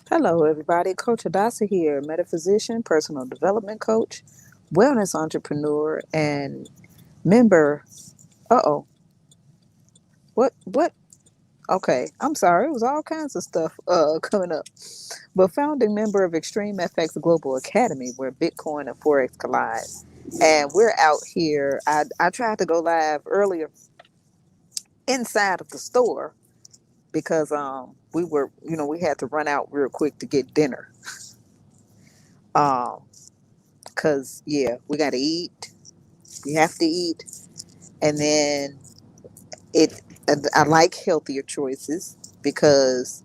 Hello, everybody. Coach Adasa here, metaphysician, personal development coach, wellness entrepreneur, and member. Uh oh. What? Okay. I'm sorry. It was all kinds of stuff coming up. But founding member of Extreme FX Global Academy, where Bitcoin and Forex collide. And we're out here. I tried to go live earlier inside of the store because we had to run out real quick to get dinner. Um, cause yeah, we gotta eat. We have to eat, and then it. I like healthier choices because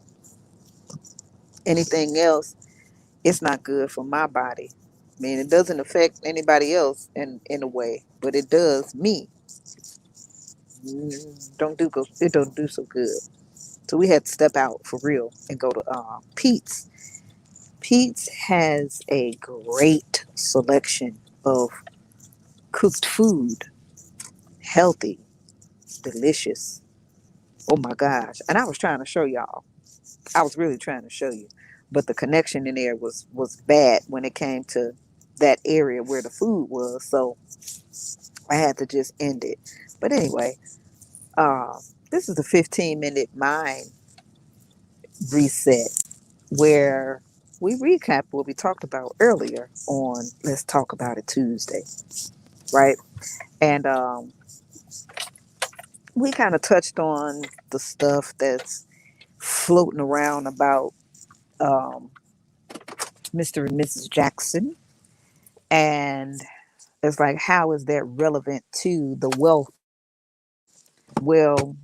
anything else, it's not good for my body. I mean, it doesn't affect anybody else in a way, but it does me. Don't do go. It don't do so good. So we had to step out for real and go to Pete's. Pete's has a great selection of cooked food, healthy, delicious. Oh my gosh! And I was trying to show y'all. I was really trying to show you, but the connection in there was bad when it came to that area where the food was. So I had to just end it. But anyway, uh, this is the 15-minute mind reset where we recap what we talked about earlier on Let's Talk About It Tuesday, right? And we kind of touched on the stuff that's floating around about um, Mr. and Mrs. Jackson. And it's like, how is that relevant to the wealth? Well,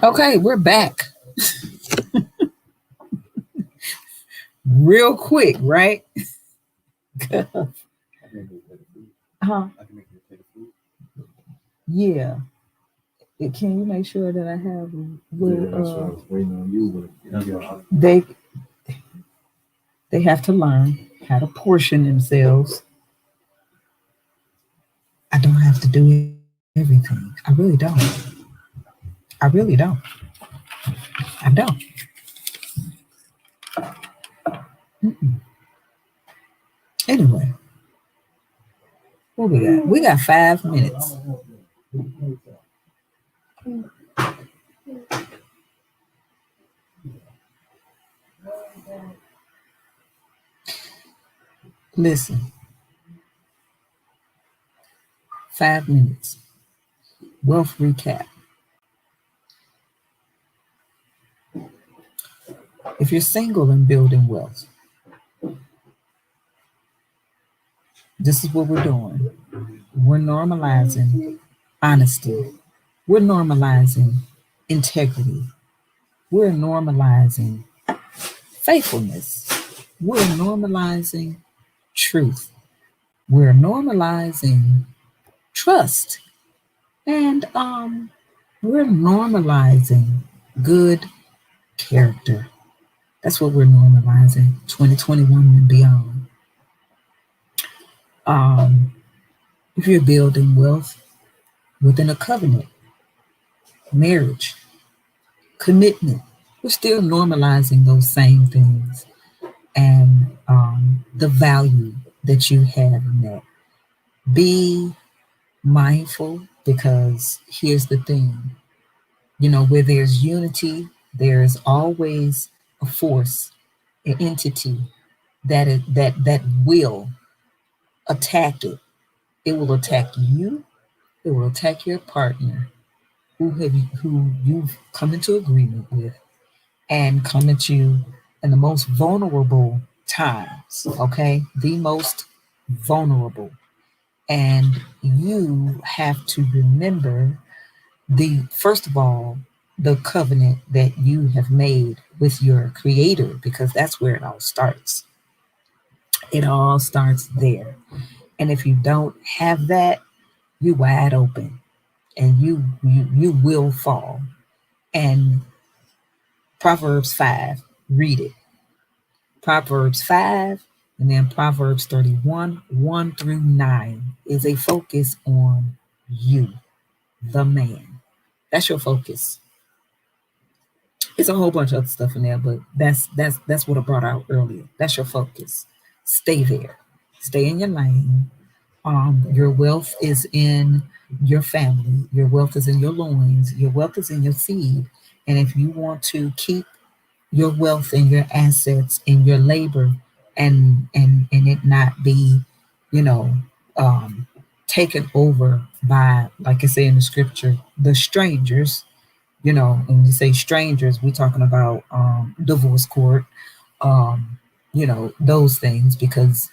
Okay, we're back real quick, right? Huh? Yeah. Can you make sure that I have little? They they have to learn how to portion themselves. I don't have to do everything. I really don't. I really don't. I don't. Anyway, what we got? We got 5 minutes. Listen, 5 minutes. Wealth recap. If you're single and building wealth, this is what we're doing. We're normalizing honesty. We're normalizing integrity. We're normalizing faithfulness. We're normalizing truth. We're normalizing trust. And we're normalizing good character. That's what we're normalizing 2021 and beyond. Um, if you're building wealth within a covenant, marriage, commitment, we're still normalizing those same things and the value that you have in that. Be mindful because here's the thing, where there's unity, there's always a force, an entity that will attack it. It will attack you. It will attack your partner, who you've come into agreement with, and come at you in the most vulnerable times. Okay, the most vulnerable, and you have to remember the first of all the covenant that you have made with your creator, because that's where it all starts. It all starts there. And if you don't have that, you wide open, and you will fall. And Proverbs 5, read it. Proverbs 5 and then Proverbs 31, 1 through 9 is a focus on you, the man. That's your focus. It's a whole bunch of other stuff in there, but that's what I brought out earlier. That's your focus. Stay there. Stay in your lane. Your wealth is in your family. Your wealth is in your loins. Your wealth is in your seed. And if you want to keep your wealth and your assets and your labor, and it not be, you know, taken over by, like I say in the scripture, the strangers. When you say strangers, we're talking about divorce court, those things, because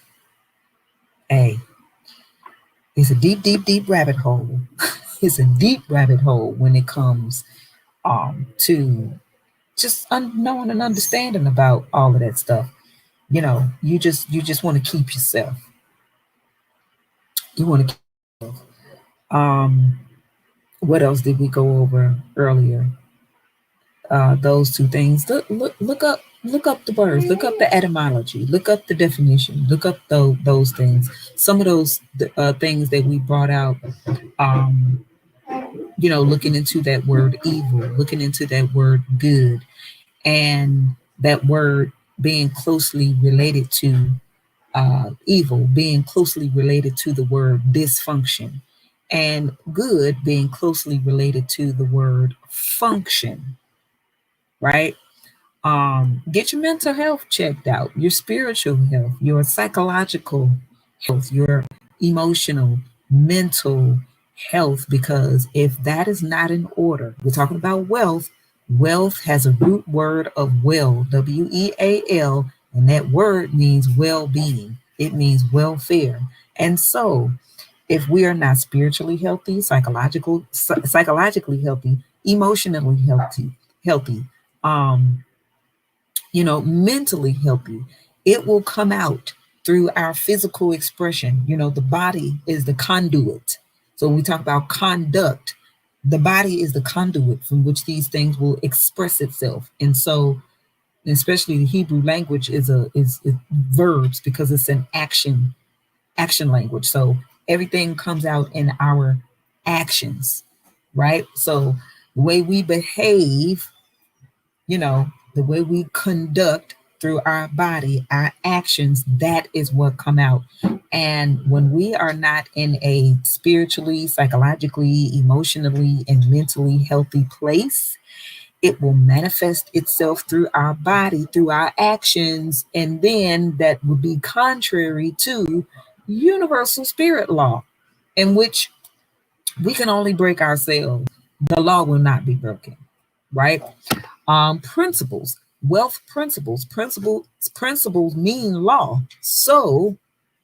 hey, it's a deep, deep, deep rabbit hole. It's a deep rabbit hole when it comes to just knowing and understanding about all of that stuff. You just want to keep yourself. You want to. Um, what else did we go over earlier? Those two things. Look up the words. Look up the etymology. Look up the definition. Look up those things. Some of those things that we brought out. Um, looking into that word evil, looking into that word good, and that word being closely related to evil, being closely related to the word dysfunction, and good being closely related to the word function, right? Get your mental health checked out, your spiritual health, your psychological health, your emotional, mental health, because if that is not in order, we're talking about wealth. Wealth has a root word of well, WEAL, and that word means well being, it means welfare. And so, if we are not spiritually healthy, psychologically healthy, emotionally healthy, um, mentally healthy. It will come out through our physical expression. The body is the conduit. So when we talk about conduct, the body is the conduit from which these things will express itself. And so, especially the Hebrew language is verbs, because it's an action language. So everything comes out in our actions, right? So the way we behave, the way we conduct through our body, our actions, that is what come out. And when we are not in a spiritually, psychologically, emotionally, and mentally healthy place, it will manifest itself through our body, through our actions, and then that would be contrary to universal spirit law, in which we can only break ourselves. The law will not be broken, right? Principles, wealth principles mean law. So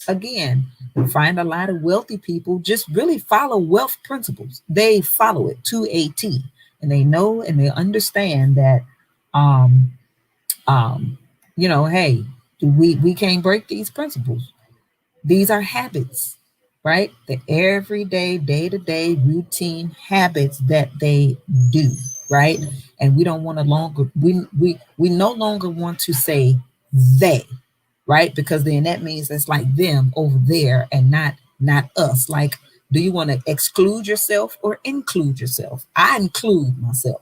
again, you find a lot of wealthy people just really follow wealth principles. They follow it to a T, and they know and they understand that, um, um, hey, we can't break these principles. These are habits, right? The everyday, day to day routine habits that they do, right? And we don't want to longer we no longer want to say they, right? Because then that means it's like them over there and not us. Like, do you want to exclude yourself or include yourself? I include myself,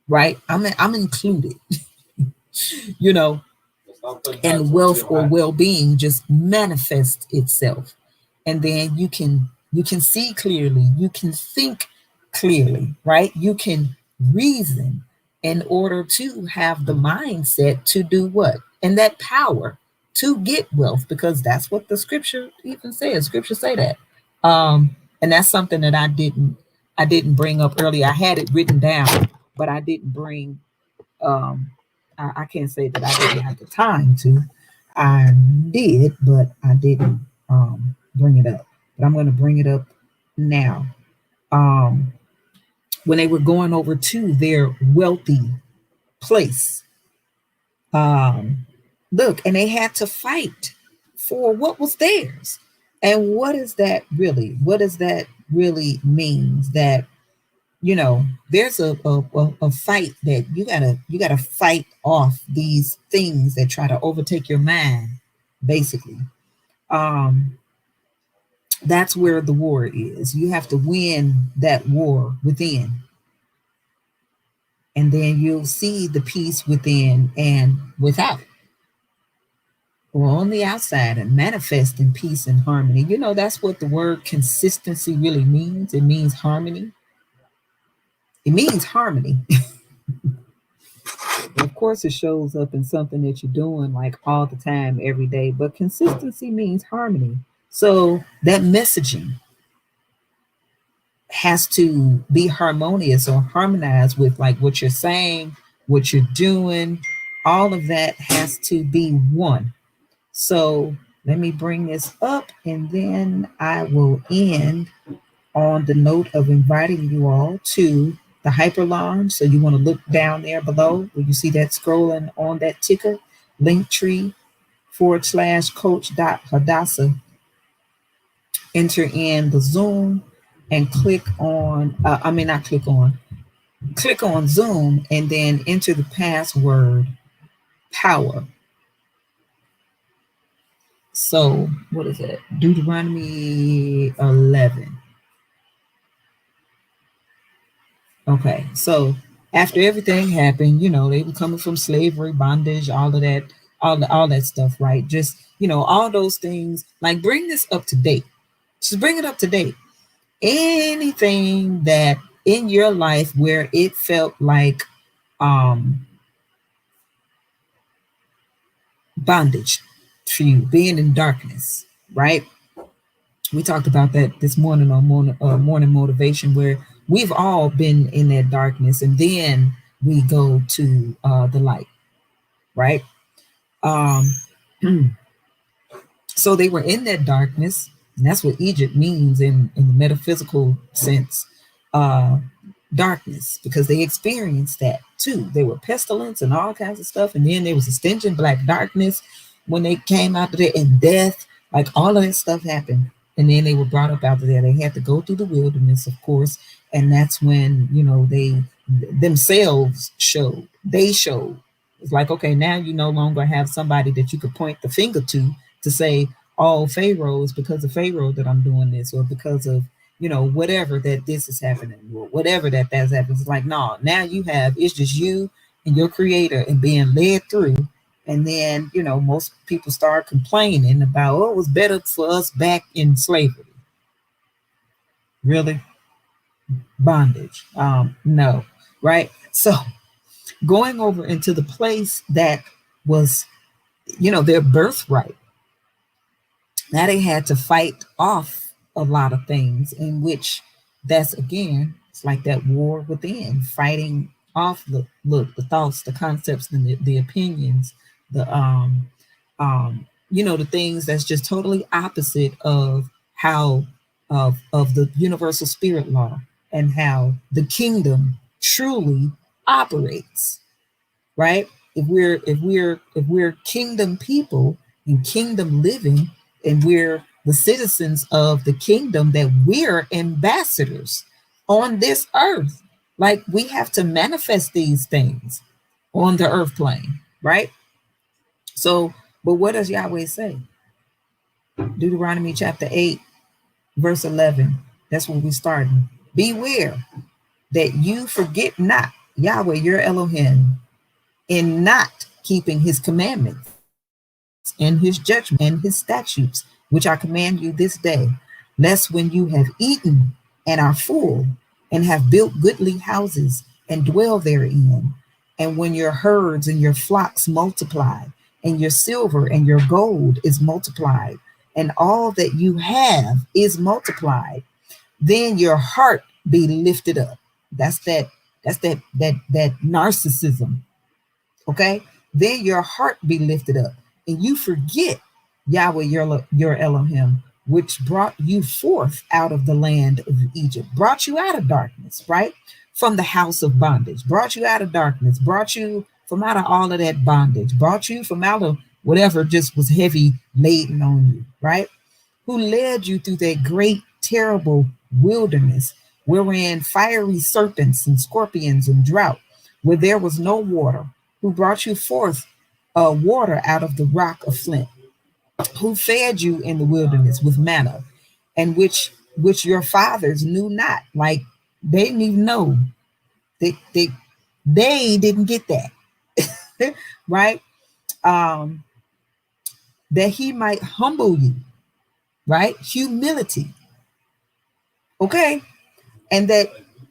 right? I'm included, you know, and wealth or well-being just manifests itself. And then you can see clearly, you can think clearly, right? You can reason in order to have the mindset to do what? And that power to get wealth, because that's what the scripture even says. Scripture say that. And that's something that I didn't bring up earlier. I had it written down, but I didn't bring I can't say that I didn't have the time to. I did, but I didn't bring it up. But I'm going to bring it up now. Um, when they were going over to their wealthy place, um, look, and they had to fight for what was theirs. And what is that really? What does that really means? That there's a fight that you gotta fight off these things that try to overtake your mind, basically. um that's where the war is. You have to win that war within, and then you'll see the peace within and without, or on the outside, and manifest in peace and harmony. That's what the word consistency really means. It means harmony. It means harmony. Of course, it shows up in something that you're doing like all the time, every day. But consistency means harmony. So that messaging has to be harmonious or harmonized with like what you're saying, what you're doing. All of that has to be one. So let me bring this up, and then I will end on the note of inviting you all to the Hyper Lounge. So you want to look down there below where you see that scrolling on that ticker, Linktree /coach.hadassah. Enter in the Zoom and click on, click on Zoom and then enter the password power. So what is it? Deuteronomy 11. Okay, so after everything happened, they were coming from slavery, bondage, all of that, all that stuff, right? Just all those things. Like, bring this up to date. Just bring it up to date. Anything that in your life where it felt like bondage for you, being in darkness, right? We talked about that this morning on morning motivation, where we've all been in that darkness, and then we go to the light, right? So they were in that darkness, and that's what Egypt means in the metaphysical sense. darkness, because they experienced that too. There were pestilence and all kinds of stuff, and then there was a stench and black darkness when they came out of there, and death, like all of that stuff happened. And then they were brought up out of there. They had to go through the wilderness, of course, and that's when, you know, they themselves showed. They showed. It's like, okay, now you no longer have somebody that you could point the finger to say, oh, Pharaoh, is because of Pharaoh that I'm doing this, or because of, you know, whatever that this is happening, or whatever that's happening. It's like, no, now you have, it's just you and your creator and being led through. And then, you know, most people start complaining about, oh, it was better for us back in slavery. Really? Bondage. No, right? So going over into the place that was, you know, their birthright. Now they had to fight off a lot of things, in which that's again, it's like that war within, fighting off the thoughts, the concepts, and the opinions, the you know, the things that's just totally opposite of how of the universal spirit law and how the kingdom truly operates, right? If we're kingdom people and kingdom living, and we're the citizens of the kingdom, that we're ambassadors on this earth. Like, we have to manifest these things on the earth plane, right? So, but what does Yahweh say? Deuteronomy chapter 8, verse 11. That's where we starting. Beware that you forget not Yahweh your Elohim, in not keeping his commandments and his judgment and his statutes, which I command you this day, lest when you have eaten and are full, and have built goodly houses and dwell therein, and when your herds and your flocks multiply, and your silver and your gold is multiplied, and all that you have is multiplied, then your heart be lifted up. That's that narcissism. Okay? Then your heart be lifted up, and you forget Yahweh your Elohim, which brought you forth out of the land of Egypt, brought you out of darkness, right? From the house of bondage, brought you out of darkness, brought you from out of all of that bondage, brought you from out of whatever just was heavy laden on you, right? Who led you through that great, terrible wilderness, wherein fiery serpents and scorpions and drought, where there was no water, who brought you forth water out of the rock of flint, who fed you in the wilderness with manna, and which your fathers knew not. Like, they didn't even know. They didn't get that. Right? That he might humble you, right? Humility. Okay? And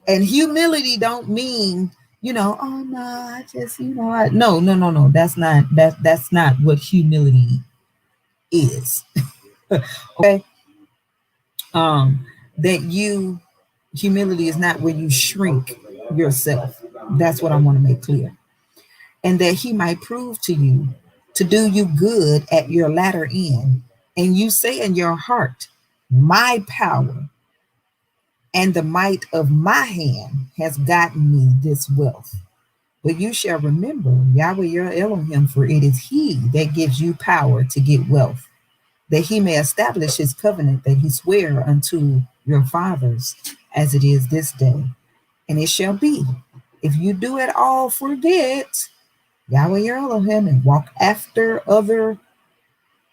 humility don't mean, you know, oh no, I just, you know, no. That's not what humility is. Okay? That humility is not when you shrink yourself. That's what I want to make clear. And that he might prove to you to do you good at your latter end. And you say in your heart, my power and the might of my hand has gotten me this wealth. But you shall remember Yahweh your Elohim, for it is he that gives you power to get wealth, that he may establish his covenant that he sware unto your fathers, as it is this day. And it shall be, if you do at all forget Yahweh your Elohim, and walk after other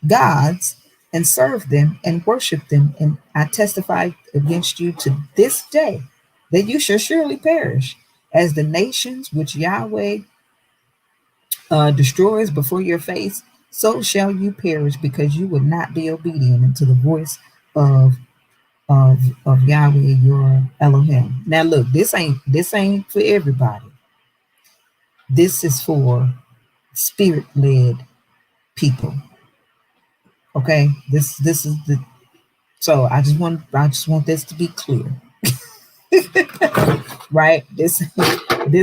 gods, and serve them and worship them, and I testify against you to this day that you shall surely perish, as the nations which Yahweh destroys before your face, so shall you perish, because you would not be obedient unto the voice of Yahweh your Elohim. Now look, this ain't for everybody. This is for spirit-led people. Okay, this is the, so I just want this to be clear. Right? This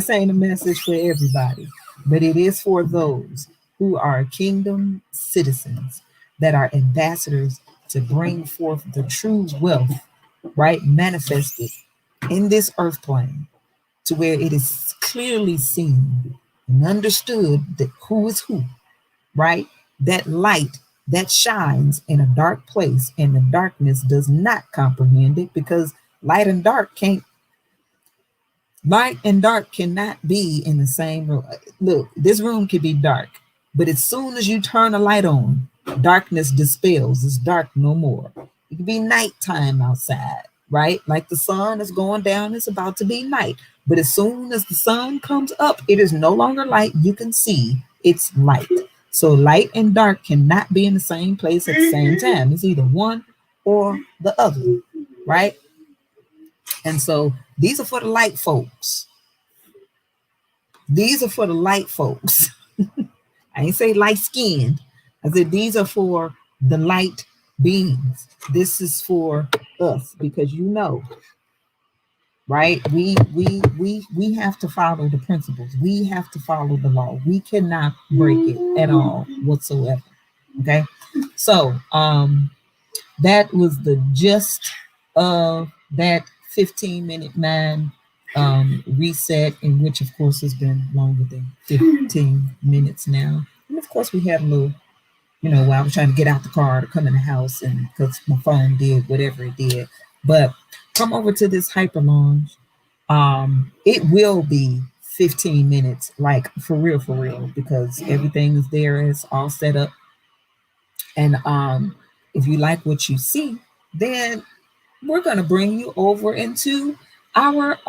ain't a message for everybody, but it is for those who are kingdom citizens, that are ambassadors to bring forth the true wealth, right? Manifested in this earth plane. to where it is clearly seen and understood that who is who, right? That light that shines in a dark place and the darkness does not comprehend it, because light and dark cannot be in the same room. Look, this room could be dark, but as soon as you turn a light on, darkness dispels. It's dark no more. It could be nighttime outside, right? Like the sun is going down, it's about to be night. But as soon as the sun comes up, it is no longer light. You can see it's light. So light and dark cannot be in the same place at the same time. It's either one or the other, right? And so these are for the light folks. These are for the light folks. I ain't say light skinned. I said these are for the light beings. This is for us, because right? We have to follow the principles. We have to follow the law. We cannot break it at all whatsoever. Okay. So that was the gist of that 15-minute mind reset, in which of course has been longer than 15 minutes now. And of course we had a little, while I was trying to get out the car to come in the house, and because my phone did whatever it did. But come over to this Hyper Lounge. It will be 15 minutes, like for real, because everything is there, it's all set up. And if you like what you see, then we're going to bring you over into our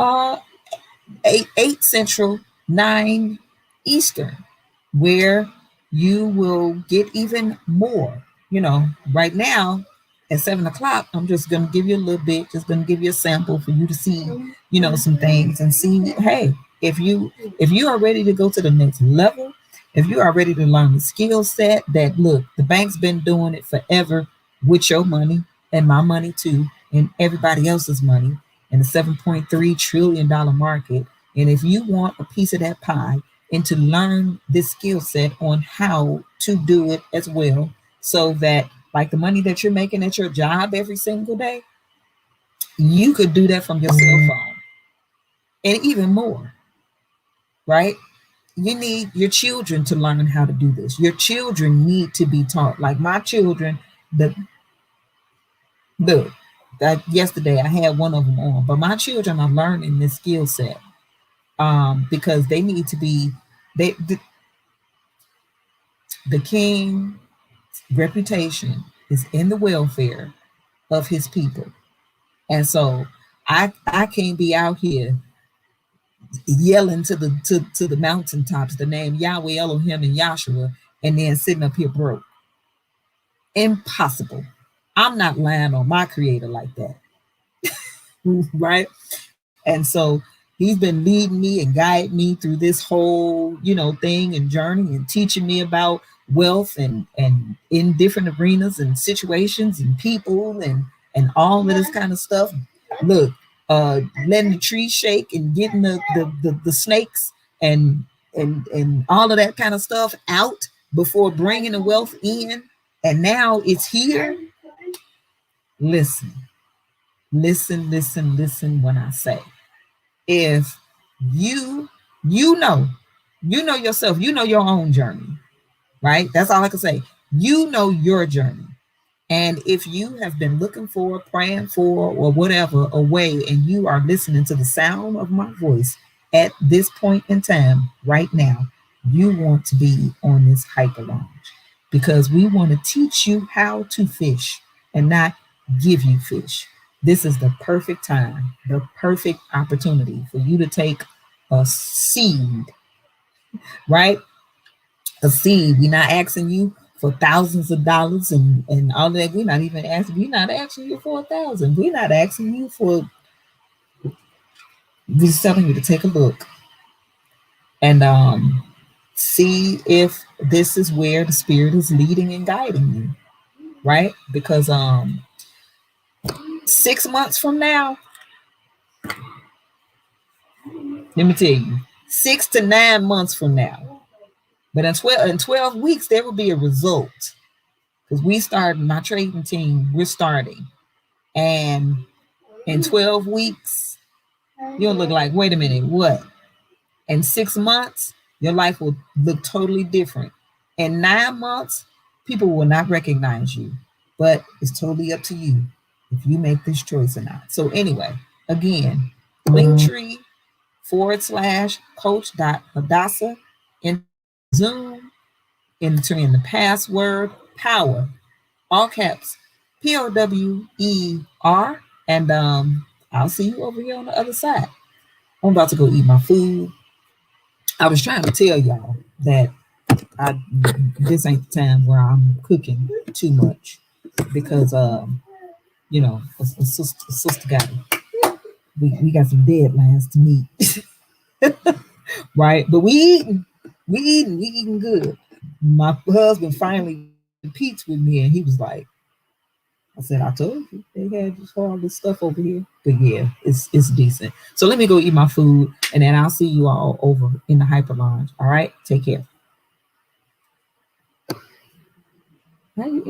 8 Central, 9 Eastern, where you will get even more. Right now at 7 o'clock, I'm just going to give you a little bit, just going to give you a sample for you to see, some things, and see, hey, if you are ready to go to the next level, if you are ready to learn the skill set that, look, the bank's been doing it forever with your money and my money too, and everybody else's money, in the $7.3 trillion market. And if you want a piece of that pie and to learn this skill set on how to do it as well, so that like the money that you're making at your job every single day, you could do that from your cell phone and even more, right? You need your children to learn how to do this. Your children need to be taught. Like my children, that yesterday I had one of them on, but my children are learning this skill set because they need to be. The king reputation is in the welfare of his people, and so I can't be out here yelling to the mountaintops the name Yahweh, Elohim, and Yahshua, and then sitting up here broke. Impossible. I'm not lying on my creator like that. Right? And so he's been leading me and guiding me through this whole, thing and journey, and teaching me about wealth and in different arenas and situations and people and all of this kind of stuff. Look, letting the tree shake and getting the snakes and all of that kind of stuff out before bringing the wealth in. And now it's here. Listen when I say, if you know yourself, your own journey, right? That's all I can say. Your journey. And if you have been looking for, praying for, or whatever, a way, and you are listening to the sound of my voice at this point in time, right now, you want to be on this Hyper Lounge, because we want to teach you how to fish and not give you fish. This is the perfect time, the perfect opportunity for you to take a seed, right? A seed. We're not asking you for thousands of dollars and all that. We're not asking you for 1,000. We're not asking you for, we're just telling you to take a look and see if this is where the Spirit is leading and guiding you, right? Because 6 months from now, let me tell you, 6 to 9 months from now, but in 12 weeks, there will be a result. Because we started, my trading team, we're starting. And in 12 weeks, You'll look like, wait a minute, what? In 6 months, your life will look totally different. In 9 months, people will not recognize you. But it's totally up to you if you make this choice or not. So anyway, again, linktree.com/coach.hadassah in Zoom, enter in the password power, all caps, POWER, and I'll see you over here on the other side. I'm about to go eat my food. I was trying to tell y'all that this ain't the time where I'm cooking too much because you know, a sister got we got some deadlines to meet, right? But we eating good. My husband finally competes with me, and he was like, I said, I told you they had just all this stuff over here. But yeah, it's decent. So let me go eat my food, and then I'll see you all over in the Hyper Lounge. All right, take care. How you